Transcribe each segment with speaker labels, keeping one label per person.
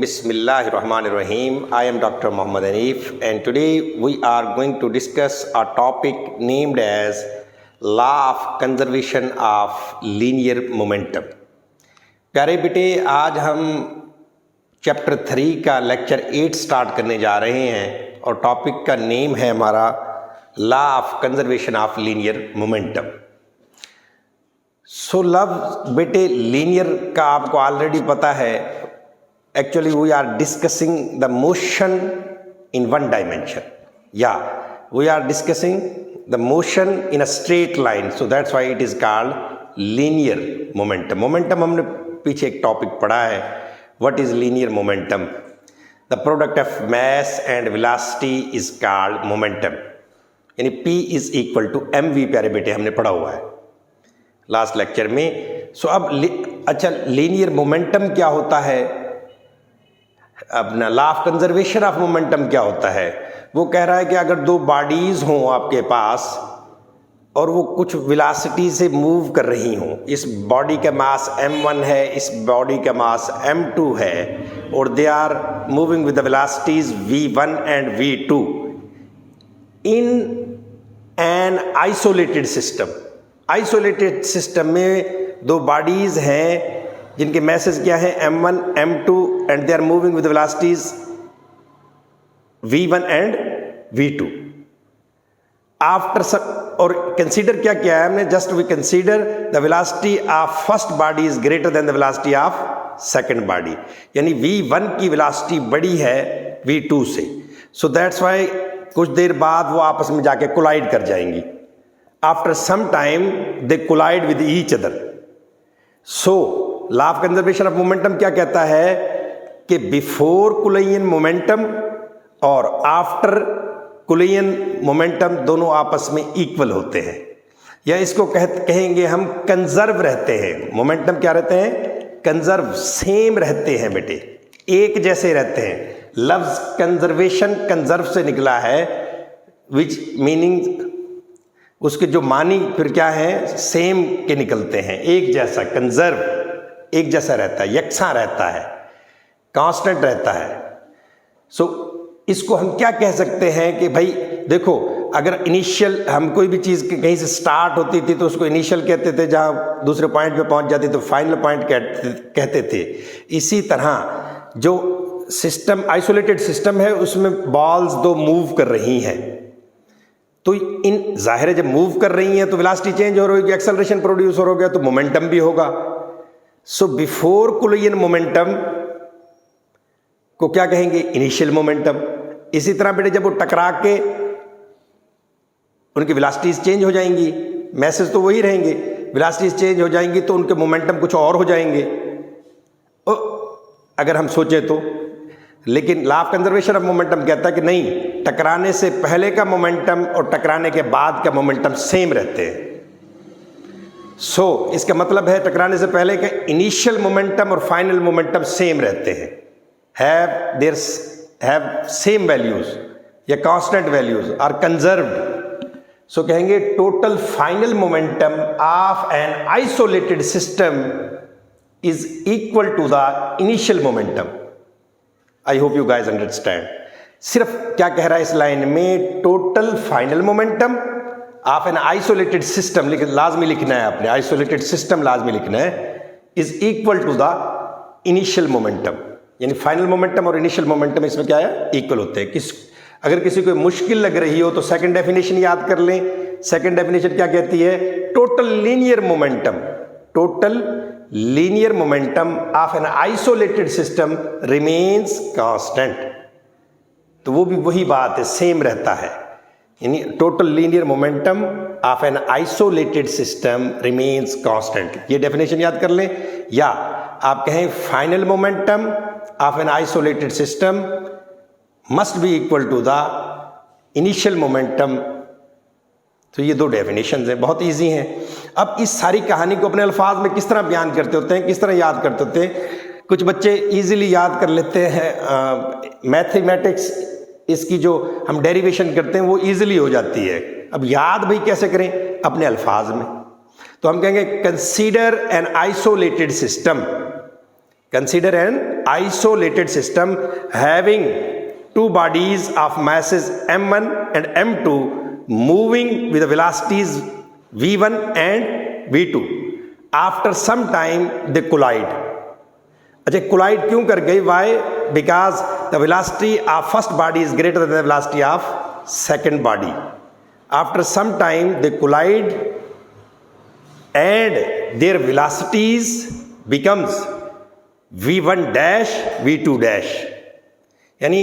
Speaker 1: Bismillahirrahmanirrahim. I am Dr. Muhammad Hanif, and today we are going to discuss a topic named as Law of Conservation of Linear Momentum. प्यारे बेटे, आज हम chapter 3 का lecture 8 start करने जा रहे हैं और टॉपिक का नेम है हमारा law of conservation of linear momentum. So love बेटे, लीनियर का आपको ऑलरेडी पता है। Actually, we are discussing the motion in one dimension. Yeah, we are discussing the motion in a straight line. So that's why it is called linear momentum. Momentum हमने पीछे एक topic पढ़ा है. What is linear momentum? The product of mass and velocity is called momentum. यानी P is equal to mv, प्यारे बेटे, हमने पढ़ा हुआ है लास्ट लेक्चर में. सो अब अच्छा, लीनियर मोमेंटम क्या होता है, अपना law of conservation of momentum क्या होता है? वो कह रहा है कि अगर दो बॉडीज हों आपके पास और वो कुछ वेलोसिटी से मूव कर रही हों, इस बॉडी का मास m1 है, इस बॉडी का मास m2 है, और they are moving with the velocities v1 and v2 in an isolated system. Isolated system में दो बॉडीज हैं जिनके मैसेज क्या है, m1 m2, and they are moving with velocities v1 and v2 after. और कंसीडर क्या किया है हमने, just we consider the velocity of first body is greater than the velocity of second body, यानी v1 की velocity बड़ी है v2 से। सो दैट्स व्हाई कुछ देर बाद वो आपस में जाके कोलाइड कर जाएंगी। After some time they collide with each other. So law of conservation of momentum क्या कहता है कि बिफोर कुलियन मोमेंटम और आफ्टर कुलियन मोमेंटम दोनों आपस में इक्वल होते हैं, या इसको कहेंगे हम कंजर्व रहते हैं। मोमेंटम क्या रहते हैं? कंजर्व, सेम रहते हैं बेटे, एक जैसे रहते हैं। लफ्ज कंजर्वेशन कंजर्व से निकला है, विच मीनिंग उसके जो मानी फिर क्या है, सेम के निकलते हैं, एक जैसा। कंजर्व एक जैसा रहता है, यकसा रहता है, कांस्टेंट रहता है। सो इसको हम क्या कह सकते हैं कि भाई देखो, अगर इनिशियल हम कोई भी चीज़ कहीं से स्टार्ट होती थी तो उसको इनिशियल कहते थे, जहाँ दूसरे पॉइंट पे पहुंच जाती तो फाइनल पॉइंट कहते थे। इसी तरह जो सिस्टम आइसोलेटेड सिस्टम है उसमें बॉल्स दो मूव कर रही हैं, तो इन जाहिर है जब मूव कर रही हैं तो वेलोसिटी चेंज हो रही है, एक्सेलरेशन प्रोड्यूस हो गया, तो मोमेंटम भी होगा। सो बिफोर कुलियन मोमेंटम को क्या कहेंगे? Initial momentum. इसी तरह बेटे जब वो टकरा के उनकी वेलोसिटीज चेंज हो जाएंगी, मैसेज तो वही रहेंगे, वेलोसिटीज चेंज हो जाएंगी तो उनके मोमेंटम कुछ और हो जाएंगे, अगर हम सोचे तो। लेकिन law of conservation of momentum कहता है कि नहीं, टकराने से पहले का मोमेंटम और टकराने के बाद का मोमेंटम सेम रहते हैं। सो इसका मतलब है टकराने से पहले के इनिशियल मोमेंटम और फाइनल मोमेंटम सेम रहते हैं, हैव सेम वैल्यूज या constant values, are conserved. So कहेंगे total final momentum of an isolated system is equal to the initial momentum. I hope you guys understand. सिर्फ क्या कह रहा है इस लाइन में, total final momentum of an isolated system, लाजमी लिखना है आपने, आइसोलेटेड सिस्टम लाजमी लिखना है, is equal to the initial momentum. यानी फाइनल मोमेंटम और इनिशियल मोमेंटम इसमें क्या है, इक्वल होते हैं। अगर किसी को मुश्किल लग रही हो तो सेकंड डेफिनेशन याद कर लें। सेकंड डेफिनेशन क्या कहती है? Total linear momentum, total linear momentum of an isolated system remains constant. तो वो भी वही बात है, सेम रहता है। यानी total linear momentum of an isolated system remains constant, ये डेफिनेशन याद कर लें। या आप कहें final momentum of an isolated system must be equal to the initial momentum. तो ये दो डेफिनेशंस हैं, बहुत इजी हैं। अब इस सारी कहानी को अपने अल्फाज में किस तरह बयान करते होते हैं, किस तरह याद करते होते हैं? कुछ बच्चे इजीली याद कर लेते हैं, मैथमेटिक्स इसकी जो हम डेरिवेशन करते हैं वो इजीली हो जाती है। अब याद भाई कैसे करें? अपने अल्फाज में। तो हम कहेंगे consider N isolated system, consider N isolated system having two bodies of masses m1 and m2 moving with the velocities v1 and v2. After some time they collide. अच्छा collide क्यों कर गई? Why? Because the velocity of first body is greater than the velocity of second body. After some time they collide and their velocities becomes v1 dash v2 dash. यानी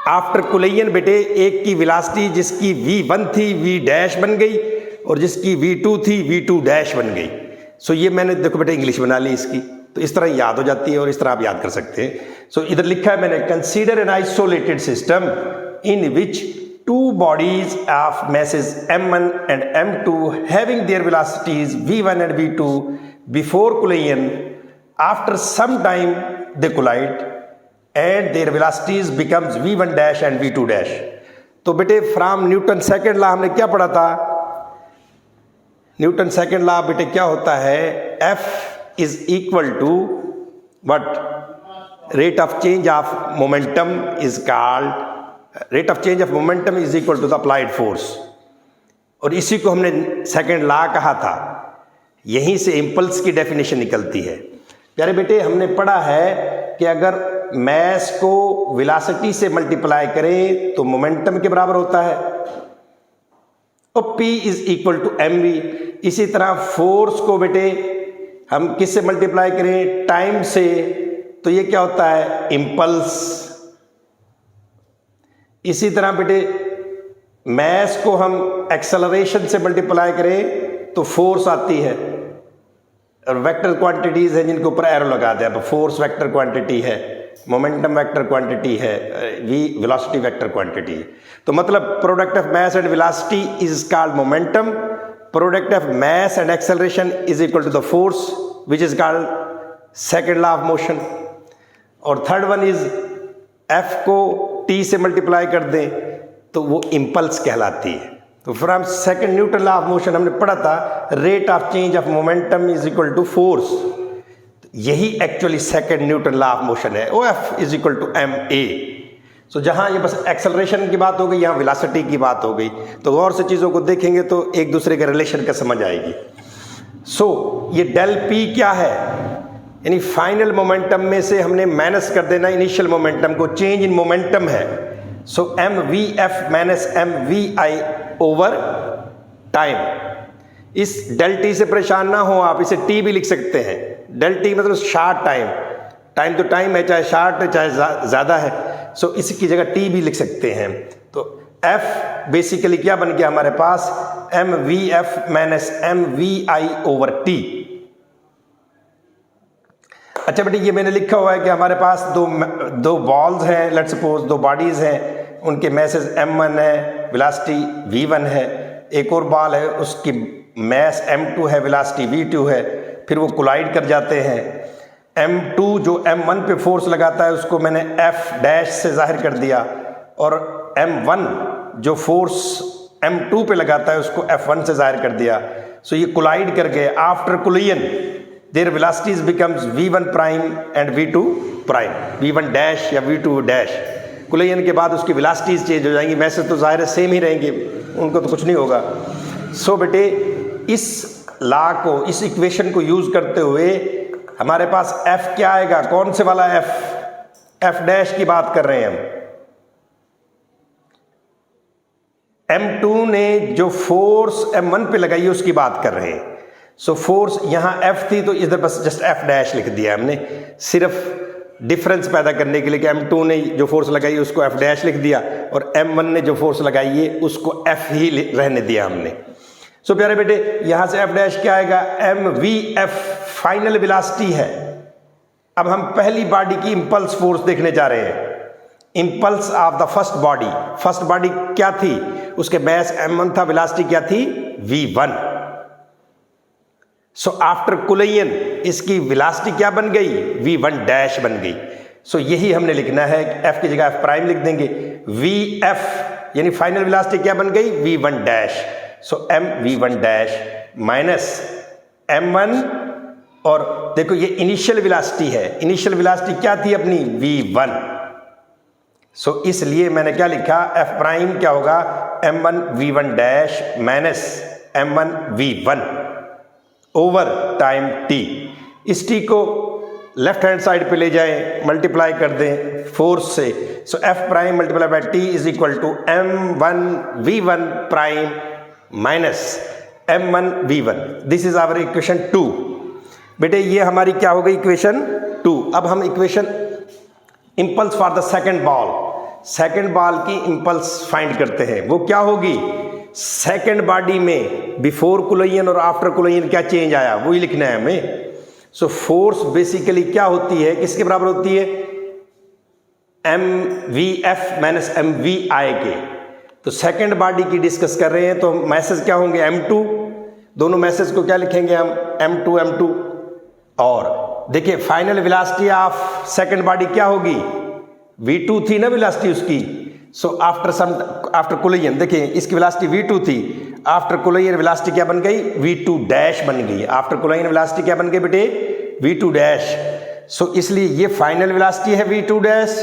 Speaker 1: after collision बेटे एक की velocity जिसकी v1 थी v dash बन गई और जिसकी v2 थी v2 डैश बन गई. सो ये मैंने देखो बेटे इंग्लिश बना ली इसकी, तो इस तरह याद हो जाती है और इस तरह आप याद कर सकते हैं. सो इधर लिखा है मैंने, consider N isolated system in which two bodies of masses m1 and m2 having their velocities v1 and v2 before collision. After some time they collide and their velocities becomes v1 dash and v2 dash. तो बेटे from Newton second law हमने क्या पढ़ा था? Newton second law बेटे क्या होता है? F is equal to what? Rate of change of momentum is called rate of change of momentum is equal to the applied force. और इसी को हमने सेकेंड लॉ कहा था. यहीं से इंपल्स की डेफिनेशन निकलती है. प्यारे बेटे हमने पढ़ा है कि अगर मैस को वेलोसिटी से मल्टीप्लाई करें तो मोमेंटम के बराबर होता है और P is equal to mv. इसी तरह फोर्स को बेटे हम किससे मल्टीप्लाई करें? टाइम से, तो ये क्या होता है? इंपल्स. इसी तरह बेटे मैस को हम एक्सेलरेशन से मल्टीप्लाई करें तो फोर्स आती है. और वेक्टर क्वांटिटीज हैं जिनके ऊपर एरो लगा दें. अब फोर्स वेक्टर क्वांटिटी है, मोमेंटम वेक्टर क्वांटिटी है, वेलोसिटी वेक्टर क्वांटिटी है. तो मतलब product of mass and velocity is called momentum. Product of mass and acceleration is equal to the force which is called second law of motion. और third one is F को T से multiply कर दें तो वो impulse कहलाती है. तो from second Newton law of motion हमने पढ़ा था rate of change of momentum is equal to force. यही actually second Newton law of motion है. OF is equal to ma. So जहां ये बस एक्सेलरेशन की बात हो गई, यहाँ वेलोसिटी की बात हो गई. तो गौर से चीज़ों को देखेंगे तो एक दूसरे के रिलेशन का समझ आएगी. सो ये डेल P क्या है? यानी फाइनल मोमेंटम में से हमने माइनस कर देना इनिशियल मोमेंटम को. चेंज इन मोमेंटम है. सो mvf minus mvi over time. इस डेल टी से परेशान ना हो आप, इसे टी भी लिख सकते हैं. डेल टी मतलब शार्ट टाइम. टाइम तो टाइम है, चाहे शार्ट है चाहे ज़्यादा है. सो इसकी जगह टी भी लिख सकते हैं. तो f बेसिकली क्या बन गया हमारे पास? mvf minus mvi over T. अच्छा बेटे ये मैंने लिखा हुआ है कि हमारे पास दो बॉल्स हैं. लेट्स सपोज दो बॉडीज हैं, उनके मैसेज m1 है, वेलोसिटी v1 है. एक और बॉल है, उसकी मैस m2 है, वेलोसिटी v2 है. फिर वो कोलाइड कर जाते हैं. m2 जो m1 पे फोर्स लगाता है उसको मैंने f डैश से जाहिर कर दिया और m1 जो फोर्स m2 पे लगाता है उसको f1 से जाहिर कर दिया. सो ये कोलाइड कर गए. After collision their velocities becomes v1 prime and v2 prime, v1 dash या v2 dash. कोलिजन के बाद उसकी वेलोसिटीज चेंज हो जाएंगी. मैसेज तो ज़ाहिर है सेम ही रहेंगे, उनको तो कुछ नहीं होगा. सो बेटे इस लॉ को, इस इक्वेशन को यूज करते हुए हमारे पास f क्या आएगा? कौन से वाला f? f डैश की बात कर रहे हैं हम. m2 ने जो फोर्स m1 पे लगाई है उसकी बात कर रहे हैं. सो फोर्स यहाँ F थी तो इधर बस जस्ट F डैश लिख दिया हमने, सिर्फ डिफरेंस पैदा करने के लिए कि M2 ने जो फोर्स लगाई उसको F डैश लिख दिया और M1 ने जो फोर्स लगाई है उसको F ही रहने दिया हमने. सो प्यारे बेटे यहाँ से F डैश क्या आएगा? mvf फाइनल वेलोसिटी है. अब हम पहली बॉडी की इंपल्स फोर्स देखने जा रहे हैं. Impulse of the first body. First body क्या थी? उसके मैस m1 था, वेलोसिटी क्या थी? v1. सो आफ्टर कोलिजन इसकी वेलोसिटी क्या बन गई? v1 डैश बन गई. सो यही हमने लिखना है. f की जगह f प्राइम लिख देंगे. vf यानी फाइनल वेलोसिटी क्या बन गई? v1 dash. So m v1 dash minus m1 और देखो ये इनिशियल वेलोसिटी है, इनिशियल वेलोसिटी क्या थी अपनी v1। सो इसलिए मैंने क्या लिखा, f प्राइम क्या होगा m1 v1 dash minus m1 v1 over time t। इस t को लेफ्ट हैंड साइड पे ले जाएं, मल्टीप्लाई कर दें फोर्स से। So f prime multiply by t is equal to m1 v1 prime minus m1 v1। This is our equation 2। बेटे ये हमारी क्या हो गई इक्वेशन 2। अब हम equation impulse for the second ball, second ball की इंपल्स फाइंड करते हैं। वो क्या होगी, सेकंड बॉडी में बिफोर कोलोइयन और आफ्टर कोलोइयन क्या चेंज आया वही लिखना है हमें। सो फोर्स बेसिकली क्या होती है, किसके बराबर होती है, mvf माइनस mvi के। तो सेकंड बॉडी की डिस्कस कर रहे हैं तो मैसेज क्या होंगे m2, दोनों मैसेज को क्या लिखेंगे हम m2 और देखिए final velocity of second body क्या होगी, v2 थी ना वेलोसिटी उसकी। सो आफ्टर कोलिजन देखिए इसकी वेलोसिटी v2 थी, आफ्टर कोलिजन वेलोसिटी क्या बन गई, v2 डैश बन गई। आफ्टर कोलिजन वेलोसिटी क्या बन गई बेटे, v2 डैश। सो इसलिए ये फाइनल वेलोसिटी है v2 डैश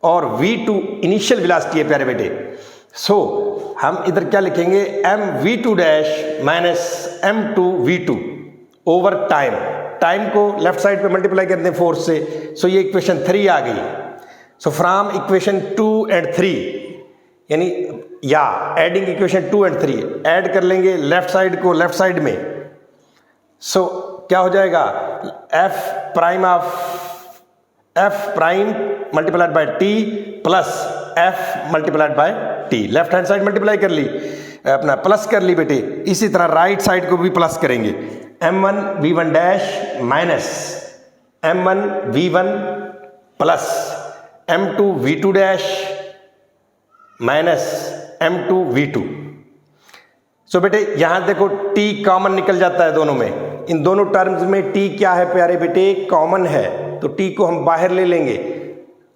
Speaker 1: और v2 इनिशियल वेलोसिटी है प्यारे बेटे। सो हम इधर क्या लिखेंगे, mv2 dash minus m2 v2 over time. Time को लेफ्ट साइड पे मल्टीप्लाई कर दें फोर्स से। सो ये इक्वेशन 3 आ गई। सो फ्रॉम इक्वेशन 2 and 3 यानी या एडिंग इक्वेशन 2 and 3 ऐड कर लेंगे लेफ्ट साइड को लेफ्ट साइड में। सो क्या हो जाएगा, f prime multiplied by t plus f multiplied by t। Left hand side multiply कर ली, अपना प्लस कर ली बेटे। इसी तरह राइट साइड को भी प्लस करेंगे, m1 v1 dash minus m1 v1 plus m2 v2 dash minus m2 v2। सो बेटे यहां देखो t कॉमन निकल जाता है दोनों में, इन दोनों टर्म्स में t क्या है प्यारे बेटे, कॉमन है। तो t को हम बाहर ले लेंगे,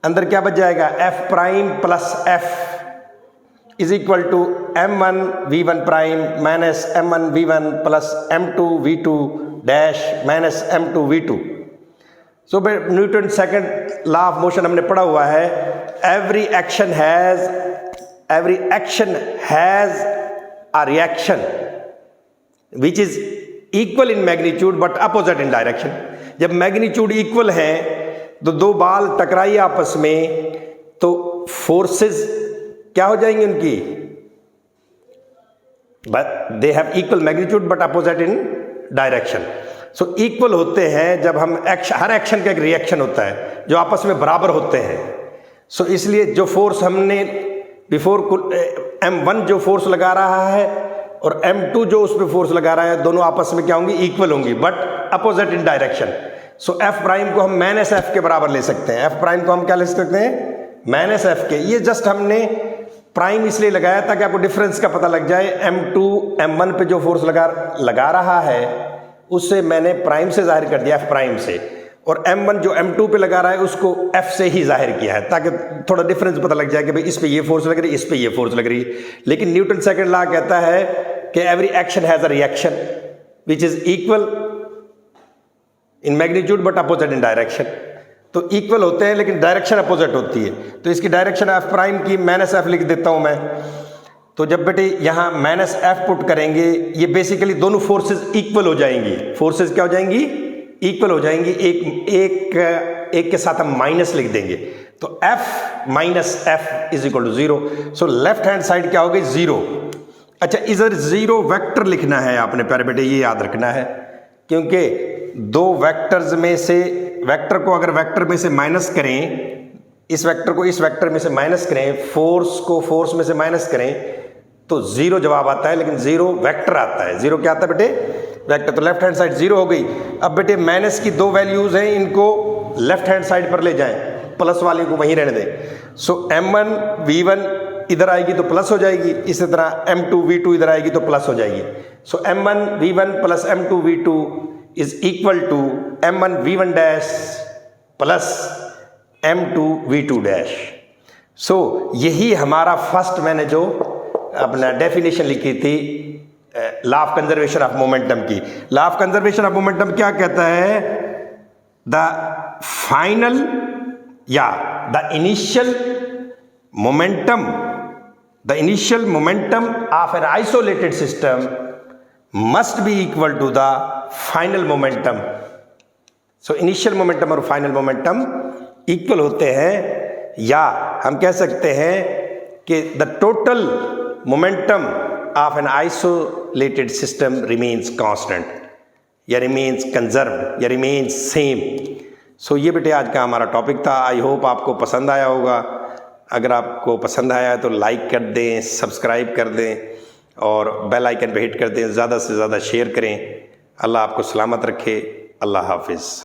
Speaker 1: अंदर क्या बच जाएगा, f prime plus f is equal to m1 v1 prime minus m1 v1 plus m2 v2 dash minus m2 v2। So Newton second law of motion हमने पढ़ा हुआ है, every action has a reaction which is equal in magnitude but opposite in direction. जब magnitude equal है तो दो बाल टकराई आपस में तो फोर्सेस क्या हो जाएंगे उनकी, but they have equal magnitude but opposite in direction. So equal होते हैं जब हम हर एक्शन का एक रिएक्शन होता है जो आपस में बराबर होते हैं। सो इसलिए जो फोर्स हमने बिफोर m1 जो फोर्स लगा रहा है और m2 जो उस पर फोर्स लगा रहा है, दोनों आपस में क्या होंगी, इक्वल होंगी but opposite in direction. So f prime को हम माइनस f के बराबर ले सकते हैं, f प्राइम को हम क्या ले सकते हैं, माइनस f के। ये जस्ट हमने प्राइम इसलिए लगाया ताकि आपको डिफरेंस का पता लग जाए। m2 m1 पे जो फोर्स लगा रहा है उससे मैंने प्राइम से जाहिर कर दिया, f प्राइम से, और m1 जो m2 पे लगा रहा है उसको f से ही जाहिर किया है ताकि थोड़ा डिफरेंस पता लग जाए कि भाई इस पे ये फोर्स लग रही है, इस पे ये फोर्स लग रही है। लेकिन न्यूटन सेकंड लॉ कहता है कि every action has a reaction which is equal in magnitude but opposite in direction. तो इक्वल होते हैं लेकिन डायरेक्शन अपोजिट होती है। तो इसकी डायरेक्शन f प्राइम की माइनस f लिख देता हूं मैं। तो जब बेटे यहाँ माइनस f पुट करेंगे, ये बेसिकली दोनों फोर्सेस इक्वल हो जाएंगी। फोर्सेस क्या हो जाएंगी, इक्वल हो जाएंगी। एक के साथ हम माइनस लिख देंगे तो f minus f is equal to 0। So left hand side क्या हो गई, 0। अच्छा इधर 0 वेक्टर लिखना है आपने प्यारे बेटे, ये याद रखना है, क्योंकि दो वेक्टर्स में से वेक्टर को अगर वेक्टर में से माइनस करें, इस वेक्टर को इस वेक्टर में से माइनस करें, फोर्स को फोर्स में से माइनस करें तो 0 जवाब आता है, लेकिन 0 वेक्टर आता है। 0 क्या आता है बेटे, वेक्टर। तो लेफ्ट हैंड साइड 0 हो गई। अब बेटे माइनस की दो वैल्यूज हैं, इनको लेफ्ट हैंड साइड पर ले जाएं, प्लस वाली को वहीं रहने दें। सो m1 v1 इधर आएगी तो प्लस हो जाएगी, इसी तरह m2 v2 इधर आएगी तो प्लस हो जाएगी। So m1 v1 plus m2 v2 is equal to m1 v1 dash plus m2 v2 dash. So यही हमारा फर्स्ट मैंने जो अपना डेफिनेशन लिखी थी law of conservation of momentum की। Law of conservation of momentum क्या कहता है द फाइनल या the initial momentum of an isolated system must be equal to the final momentum. So initial momentum और final momentum equal होते हैं, या हम कह सकते हैं कि the total momentum of an isolated system remains constant या remains conserved या remains same. So ये बेटे आज का हमारा टॉपिक था। आई होप आपको पसंद आया होगा। अगर आपको पसंद आया है तो लाइक कर दें, सब्सक्राइब कर दें और बेल आइकन पे हिट कर दें, ज़्यादा से ज़्यादा शेयर करें। अल्लाह आपको सलामत रखे। अल्लाह हाफिज़।